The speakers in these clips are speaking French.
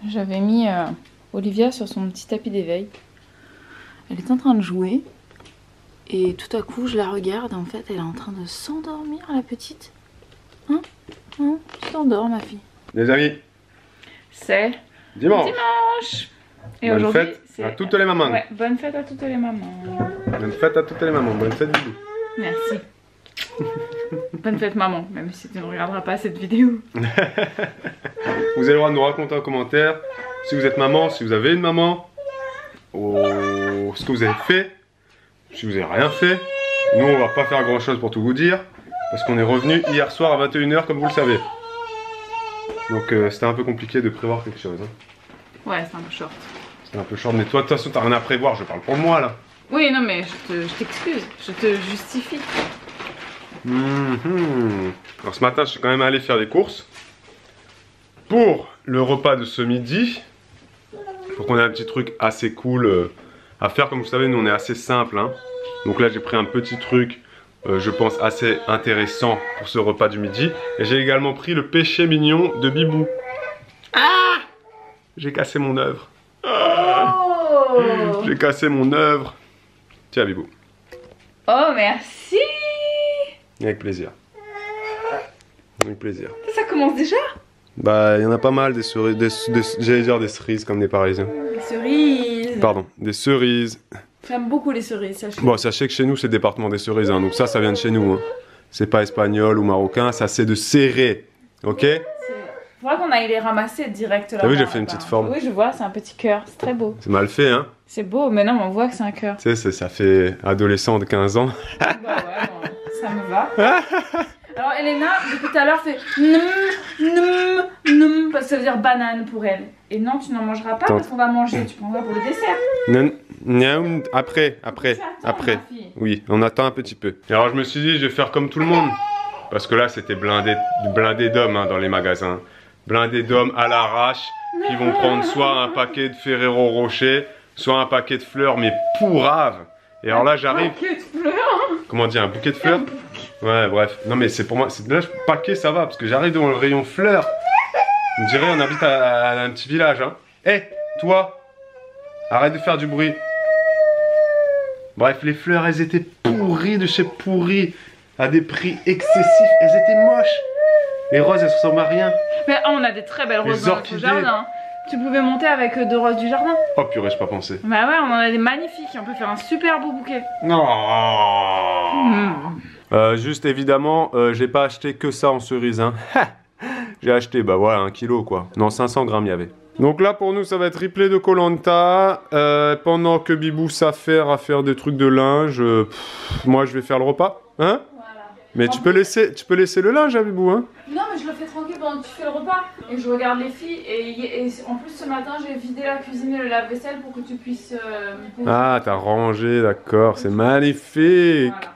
J'avais mis Olivia sur son petit tapis d'éveil. Elle est en train de jouer. Et tout à coup, je la regarde. En fait, elle est en train de s'endormir, la petite. Hein? Tu t'endors, ma fille. Les amis, C'est dimanche. Et bonne aujourd'hui, fête à toutes les mamans. Ouais, bonne fête à toutes les mamans. Bonne fête à toutes les mamans. Bonne fête, Bibou. Merci. Bonne fête, maman, même si tu ne regarderas pas cette vidéo. Vous avez le droit de nous raconter en commentaire si vous êtes maman, si vous avez une maman, ce que vous avez fait, si vous avez rien fait. Nous, on va pas faire grand chose pour tout vous dire, parce qu'on est revenu hier soir à 21 h comme vous le savez. Donc c'était un peu compliqué de prévoir quelque chose. Hein. Ouais, c'est un peu short. C'était un peu short, mais toi de toute façon t'as rien à prévoir, je parle pour moi là. Oui, non mais je t'excuse, je te justifie. Alors ce matin je suis quand même allé faire des courses pour le repas de ce midi. Faut qu'on ait un petit truc assez cool à faire, comme vous savez nous on est assez simple. Hein. Donc là j'ai pris un petit truc je pense assez intéressant pour ce repas du midi. Et j'ai également pris le péché mignon de Bibou. Ah! J'ai cassé mon œuvre. Oh! J'ai cassé mon œuvre. Tiens Bibou. Oh merci! Avec plaisir. Avec plaisir. Ça commence déjà? Bah il y en a pas mal des cerises, j'allais dire des cerises comme des Parisiens. Des cerises. Pardon, des cerises. J'aime beaucoup les cerises, sachez. Bon, sachez que chez nous, c'est le département des cerises, hein, donc ça vient de chez nous. Hein. C'est pas espagnol ou marocain, ça c'est de Céré, ok? Faudra qu'on aille les ramasser direct là. T'as vu, j'ai fait une petite forme. Oui, je vois, c'est un petit cœur, c'est très beau. C'est mal fait, hein? C'est beau, mais non, mais on voit que c'est un cœur. Tu sais, ça fait adolescent de 15 ans. Bah ouais, bon, ça me va. Alors, Elena, depuis tout à l'heure, fait parce que ça veut dire banane pour elle. Et non, tu n'en mangeras pas parce qu'on va manger, tu prendras pour le dessert. Non, après. Oui, on attend un petit peu. Et alors je me suis dit, je vais faire comme tout le monde. Parce que là, c'était blindé d'hommes hein, dans les magasins. Blindé d'hommes à l'arrache qui vont prendre soit un paquet de Ferrero Rocher, soit un paquet de fleurs, mais pourraves. Et alors là, j'arrive. Un bouquet de fleurs. Comment dire, un bouquet de fleurs? Ouais, bref. Non, mais c'est pour moi. Là, paquet, ça va, parce que j'arrive dans le rayon fleurs. On dirait on habite à un petit village, hein. Hé, toi, arrête de faire du bruit. Bref, les fleurs, elles étaient pourries de chez pourries, à des prix excessifs. Elles étaient moches. Les roses, elles ressemblent à rien. Mais on a des très belles roses dans notre orchidées. jardin. Tu pouvais monter avec 2 roses du jardin. Oh purée, j'ai pas pensé. Bah ouais, on en a des magnifiques. On peut faire un super beau bouquet. Non. Juste évidemment, j'ai pas acheté que ça en cerise, hein. J'ai acheté, bah voilà, 1 kilo quoi. Non, 500 grammes il y avait. Donc là pour nous ça va être replay de Koh-Lanta. Pendant que Bibou s'affaire à faire des trucs de linge, moi je vais faire le repas, hein. Voilà. Mais tu peux laisser le linge à Bibou, hein. Non mais je le fais tranquille pendant que tu fais le repas. Et je regarde les filles. Et en plus ce matin j'ai vidé la cuisine et le lave-vaisselle pour que tu puisses me poser. Ah, t'as rangé, d'accord, c'est magnifique. Voilà.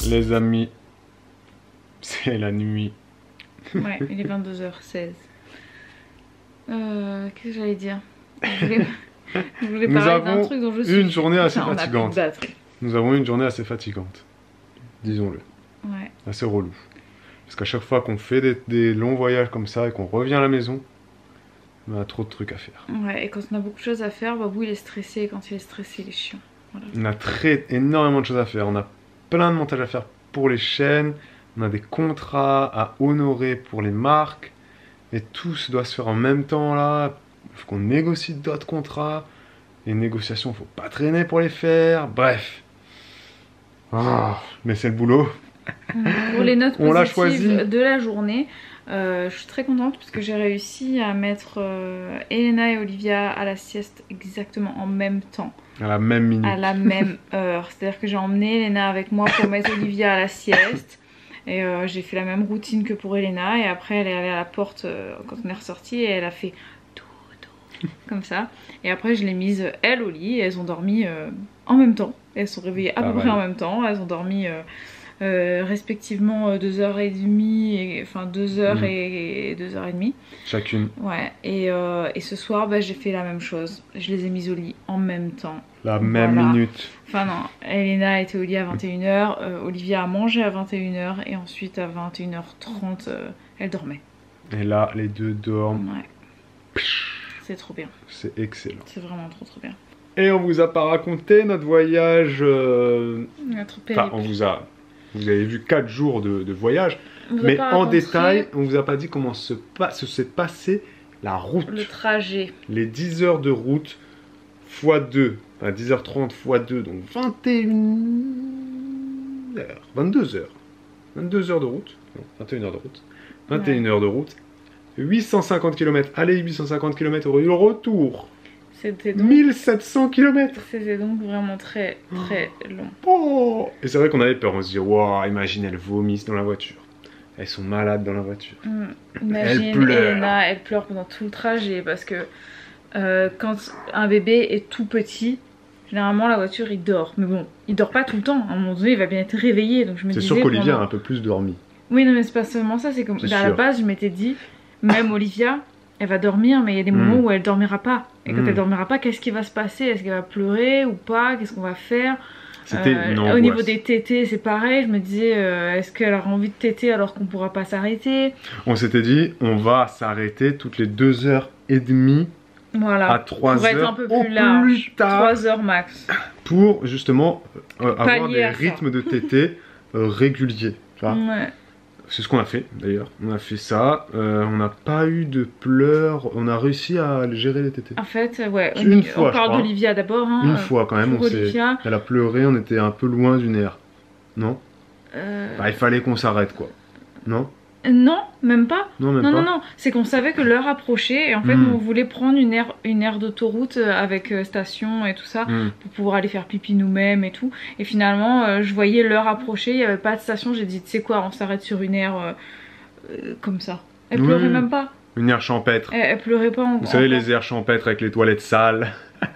Les amis, c'est la nuit. Ouais, il est 22h16. Qu'est-ce que j'allais dire? Je voulais Nous parler d'un avons truc dont je suis. une journée assez Enfin, on a plus de fatigante. batterie. Nous avons eu une journée assez fatigante, disons-le. Ouais. Assez relou. Parce qu'à chaque fois qu'on fait des longs voyages comme ça et qu'on revient à la maison, on a trop de trucs à faire. Ouais, et quand on a beaucoup de choses à faire, Babou il est stressé, et quand il est stressé, il est chiant. Voilà. On a énormément de choses à faire. On a plein de montages à faire pour les chaînes. On a des contrats à honorer pour les marques. Et tout se doit se faire en même temps là. Il faut qu'on négocie d'autres contrats. Les négociations, faut pas traîner pour les faire. Bref. Ah, mais c'est le boulot. Pour les notes On l'a positives choisi. de la journée, je suis très contente parce que j'ai réussi à mettre Elena et Olivia à la sieste exactement en même temps. À la même minute. À la même heure. C'est-à-dire que j'ai emmené Elena avec moi pour mettre Olivia à la sieste. Et j'ai fait la même routine que pour Elena. Et après elle est allée à la porte quand on est ressorti et elle a fait doudou comme ça. Et après je l'ai mise elle au lit et elles ont dormi en même temps. Elles sont réveillées à peu près en même temps. Elles ont dormi respectivement 2h30 et enfin 2h et 2h30 chacune. Ouais, et ce soir bah, j'ai fait la même chose, je les ai mises au lit en même temps. La même minute. Enfin non, Elena était au lit à 21h, Olivia a mangé à 21h et ensuite à 21h30 elle dormait. Et là les deux dorment. Ouais. C'est trop bien. C'est excellent. C'est vraiment trop trop bien. Et on vous a pas raconté notre voyage. Notre périple. Enfin, vous avez vu 4 jours de voyage, mais en détail, on vous a pas dit comment se s'est passé la route. Le trajet. Les 10 heures de route x 2, enfin 10h30 x 2, donc 22 heures. 22 heures de route, non, 21 heures de route. 21 heures de route, 850 km aller, 850 km le retour. C'était donc 1700 km. C'était donc vraiment très très long. Oh, et c'est vrai qu'on avait peur, on se dit, waouh, imagine, elles vomissent dans la voiture. Elles sont malades dans la voiture. Imagine, elles pleurent. Elena, elle pleure pendant tout le trajet parce que quand un bébé est tout petit, généralement la voiture il dort. Mais bon, il dort pas tout le temps. À un moment donné, il va bien être réveillé. Donc je me disais. C'est sûr qu'Olivia a un peu plus dormi. Oui, non, mais c'est pas seulement ça. C'est comme à la base, je m'étais dit, même Olivia, elle va dormir, mais il y a des moments où elle dormira pas. Et quand elle dormira pas, qu'est-ce qui va se passer? Est-ce qu'elle va pleurer ou pas? Qu'est-ce qu'on va faire? Au niveau des tétés, c'est pareil. Je me disais, est-ce qu'elle aura envie de téter alors qu'on pourra pas s'arrêter? On s'était dit, on va s'arrêter toutes les 2h30. Voilà. À 3 pour heures, être un peu plus large. Plus tard, 3 heures max. Pour justement avoir des à rythmes de tétés réguliers. Ouais. C'est ce qu'on a fait d'ailleurs. On a fait ça. On n'a pas eu de pleurs. On a réussi à gérer les tétés. En fait, ouais. On parle d'Olivia d'abord. Hein, une fois quand même. Elle a pleuré. On était un peu loin du nerf. Non bah, il fallait qu'on s'arrête quoi. Non non, même pas. Non. C'est qu'on savait que l'heure approchait et en fait on voulait prendre une aire d'autoroute avec station et tout ça pour pouvoir aller faire pipi nous-mêmes et tout. Et finalement je voyais l'heure approcher, il n'y avait pas de station. J'ai dit tu sais quoi, on s'arrête sur une aire comme ça. Elle pleurait même pas. Une aire champêtre. Elle pleurait pas. Vous savez les aires champêtres avec les toilettes sales.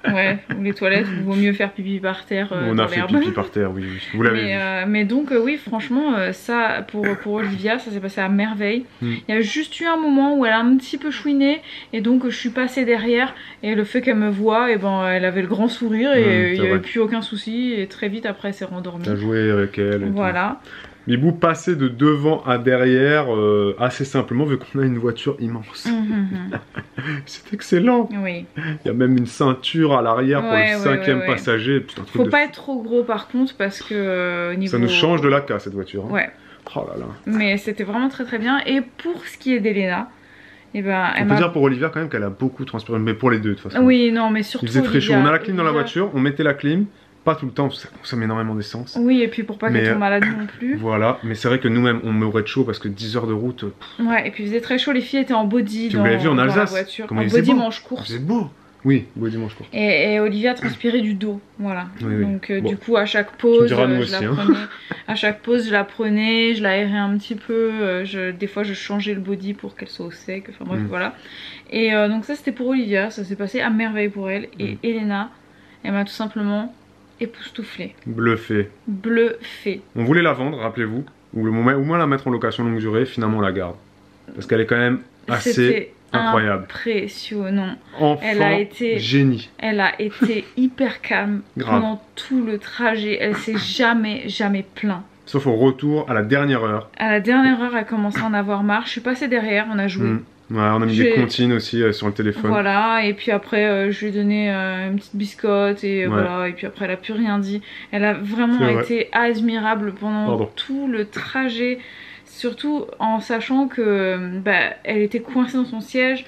Ouais, ou les toilettes, il vaut mieux faire pipi par terre. On a fait pipi par terre, oui. Vous l'avez vu. Mais donc, oui, franchement, ça, pour Olivia, ça s'est passé à merveille. Il y a juste eu un moment où elle a un petit peu chouiné, et donc je suis passée derrière, et le fait qu'elle me voit, et ben, elle avait le grand sourire, et il n'y avait plus aucun souci, et très vite après, elle s'est rendormie. T'as joué avec elle. Voilà. Mibou passait de devant à derrière assez simplement vu qu'on a une voiture immense. C'est excellent. Oui. Il y a même une ceinture à l'arrière pour le cinquième passager. Faut pas être trop gros par contre parce que niveau... Ça nous change de la casse cette voiture. Hein. Ouais. Oh là là. Mais c'était vraiment très très bien. Et pour ce qui est d'Elena, on peut dire pour Olivia quand même qu'elle a beaucoup transpiré, mais pour les deux de toute façon. Oui, non, mais surtout. Il faisait très chaud. On a la clim dans la voiture, on mettait la clim. Pas tout le temps, ça consomme énormément d'essence. Oui, et puis pour pas qu'elle tombe malade non plus. Voilà, mais c'est vrai que nous-mêmes, on mourait de chaud parce que 10 heures de route... Ouais, et puis il faisait très chaud, les filles étaient en body vous l'avez vu en Alsace, la voiture. Comment en body manche courte. C'est beau. Oui, body manche courte. Et Olivia transpirait du dos, voilà. Oui. Donc du coup, à chaque pause, je la prenais. À chaque pause, je la prenais, je l'aérais un petit peu. Des fois, je changeais le body pour qu'elle soit au sec. Enfin bref, voilà. Et donc ça, c'était pour Olivia. Ça s'est passé à merveille pour elle. Et Elena, elle m'a tout simplement... époustouflée. Bluffée. On voulait la vendre, rappelez-vous, ou au moins la mettre en location longue durée, finalement on la garde. Parce qu'elle est quand même assez incroyable. Impressionnant. Génie. Elle a été hyper calme pendant tout le trajet. Elle s'est jamais plainte. Sauf au retour, à la dernière heure. À la dernière heure, elle commençait à en avoir marre. Je suis passée derrière, on a joué. Ouais, on a mis des comptines aussi sur le téléphone. Voilà, et puis après je lui ai donné une petite biscotte et voilà, et puis après elle a plus rien dit. Elle a vraiment été admirable pendant tout le trajet, surtout en sachant que elle était coincée dans son siège.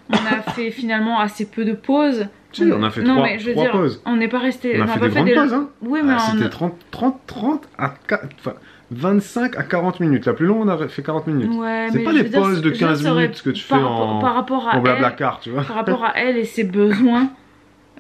On a fait finalement assez peu de pauses. Si, on a fait trois pauses. On n'est pas resté. On a fait des grandes pauses, hein. Oui, mais c'était 30 à 4... Enfin, 25 à 40 minutes. La plus longue, on a fait 40 minutes. Ouais, c'est pas des pauses de 15 minutes que tu fais en Blablacar, tu vois. Par rapport à elle et ses besoins,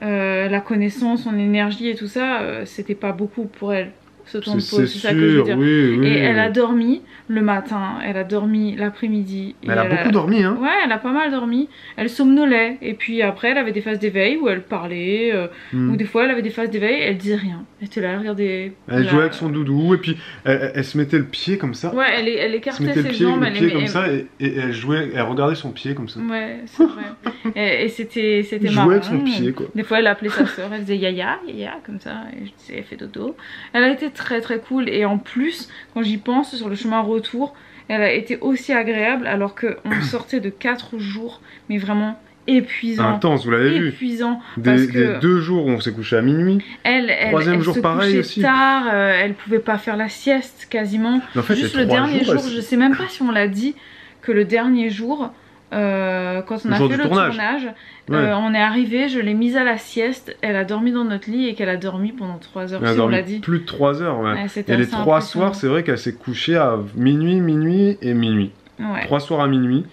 la connaissance, son énergie et tout ça, c'était pas beaucoup pour elle. ce temps de pause, c'est ça que je veux dire. Oui, oui. Et elle a dormi le matin, elle a dormi l'après-midi. Elle a beaucoup dormi, hein. Ouais, elle a pas mal dormi. Elle somnolait. Et puis après, elle avait des phases d'éveil où elle parlait. Ou des fois, elle avait des phases d'éveil, elle disait rien. Elle était là, elle regardait. Elle jouait avec son doudou et puis elle se mettait le pied comme ça. Ouais, elle écartait ses jambes. Le pied comme ça et elle jouait, elle regardait son pied comme ça. Ouais, c'est vrai. et c'était marrant. Elle jouait avec son pied, quoi. Des fois, elle appelait sa soeur, elle disait Yaya, Yaya, comme ça. Et je disais, elle fait dodo. Elle a été très très cool. Et en plus, quand j'y pense, sur le chemin retour, elle a été aussi agréable alors qu'on sortait de 4 jours, mais vraiment épuisant. Intense, vous l'avez vu. Épuisant. Des 2 jours où on s'est couché à minuit. Troisième jour, pareil se aussi. Tard, elle pouvait pas faire la sieste quasiment. En fait, juste le dernier jour, je sais même pas si on l'a dit, que le dernier jour, quand on a fait le tournage, on est arrivé, je l'ai mise à la sieste, elle a dormi dans notre lit et qu'elle a dormi pendant 3 heures. Elle a dormi plus de 3 heures, ouais. Et les 3 soirs, c'est vrai qu'elle s'est couchée à minuit et minuit. Ouais. 3 soirs à minuit.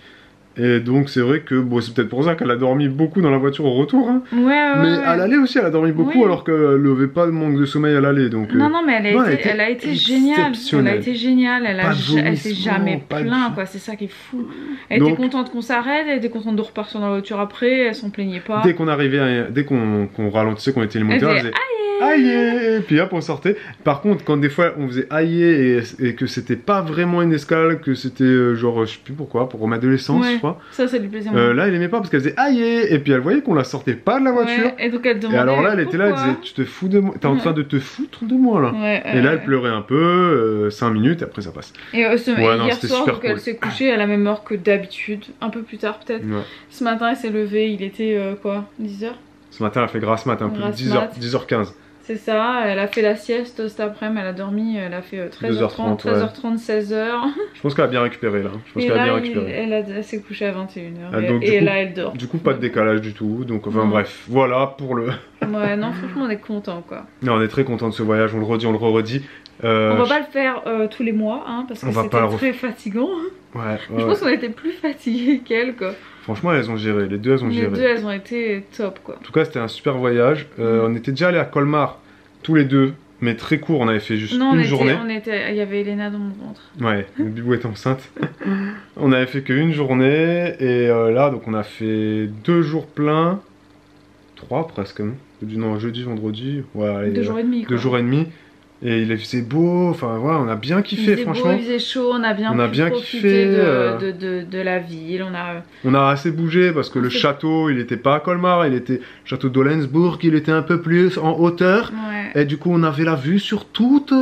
Et donc c'est vrai que bon, c'est peut-être pour ça qu'elle a dormi beaucoup dans la voiture au retour. Hein. Mais à l'aller aussi, elle a dormi beaucoup alors qu'elle n'avait pas de manque de sommeil à l'aller. Donc, non, mais elle a été géniale. Elle a été géniale. Elle s'est jamais plainte, quoi. C'est ça qui est fou. Elle était contente qu'on s'arrête, elle était contente de repartir dans la voiture après, elle s'en plaignait pas. Dès qu'on arrivait, dès qu'on ralentissait, qu'on était les moteurs, elle faisait aïe, et puis hop on sortait. Par contre quand des fois on faisait aïe et que c'était pas vraiment une escale, que c'était genre je sais plus pourquoi, pour remettre de l'essence je crois, ça lui plaisait là elle aimait pas parce qu'elle faisait aïe et puis elle voyait qu'on la sortait pas de la voiture et donc elle demandait, et alors là elle était là, elle disait tu te fous de moi, t'es en train de te foutre de moi là, et là elle pleurait un peu 5 minutes et après ça passe. Et hier soir donc elle s'est couchée à la même heure que d'habitude, un peu plus tard peut-être. Ce matin elle s'est levée, il était quoi, 10h. Ce matin elle a fait grasse mat, un peu 10h15. C'est ça, elle a fait la sieste cet après-midi, elle a dormi, elle a fait 13h30, 13h30, 16h. Je pense qu'elle a bien récupéré là. Elle s'est couchée à 21h et là elle dort. Du coup pas de décalage du tout, donc enfin bref, voilà pour le... Ouais non franchement on est content quoi. Non, on est très content de ce voyage, on le redit, on le redit. On va pas le faire tous les mois hein, parce que c'était très fatigant. Je pense qu'on était plus fatigués qu'elle quoi. Franchement, elles ont géré, les deux elles ont géré. Les deux elles ont été top quoi. En tout cas, c'était un super voyage. On était déjà allés à Colmar tous les deux, mais très court, on avait fait juste une journée. Il y avait Elena dans mon ventre. Ouais, le bibou était enceinte. On avait fait qu'une journée et là, donc on a fait 2 jours pleins. 3 presque, non, jeudi, vendredi. Ouais, 2 jours et demi. 2 jours et demi. Et il faisait beau, enfin voilà, on a bien kiffé franchement. Il faisait chaud, on a bien kiffé de la ville. On a assez bougé parce que le château, il était pas à Colmar, il était château d'Olensburg, il était un peu plus en hauteur. Ouais. Et du coup, on avait la vue sur toute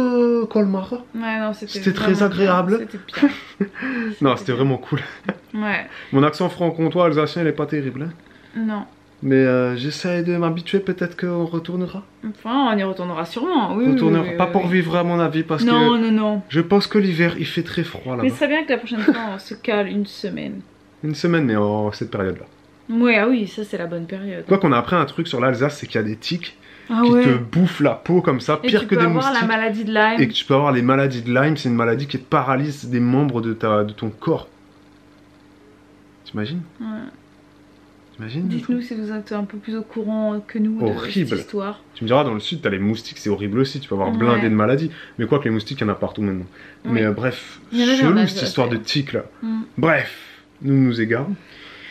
Colmar. Ouais, non, c'était très agréable. C'était bien. Non, c'était vraiment cool. Ouais. Mon accent franc-comtois alsacien, il est pas terrible. Hein. Non. Mais j'essaie de m'habituer, peut-être qu'on retournera. Enfin, on y retournera sûrement, oui. Pas pour vivre à mon avis, parce que... Non. Je pense que l'hiver, il fait très froid là-bas. Mais c'est bien que la prochaine fois, on se cale une semaine. Une semaine, mais en cette période-là. Ouais, ah oui, ça c'est la bonne période. Quoi qu'on a appris un truc sur l'Alsace, c'est qu'il y a des tiques qui te bouffent la peau comme ça, pire que des moustiques. Et tu peux avoir la maladie de Lyme. Et que tu peux avoir les maladies de Lyme, c'est une maladie qui paralyse des membres de ton corps. T'imagines ? Ouais. Dites-nous si vous êtes un peu plus au courant que nous de cette histoire. Tu me diras, dans le sud, t'as les moustiques, c'est horrible aussi, tu peux avoir blindé de maladies. Mais quoi que les moustiques, il y en a partout maintenant. Oui. Mais bref, chelou cette histoire de tiques là. Bref, nous égarons.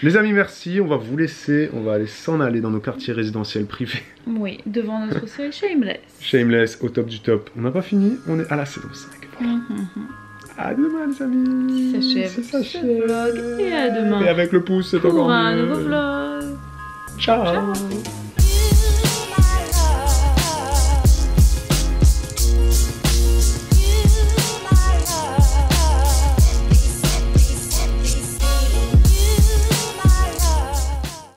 Les amis, merci, on va vous laisser, on va aller s'en aller dans nos quartiers résidentiels privés. Oui, devant notre série Shameless. Shameless, au top du top. On n'a pas fini, on est à la saison 5. Voilà. À demain les amis. Ça s'achève. Et à demain. Et avec le pouce, c'est encore mieux. Pour un nouveau vlog. Ciao.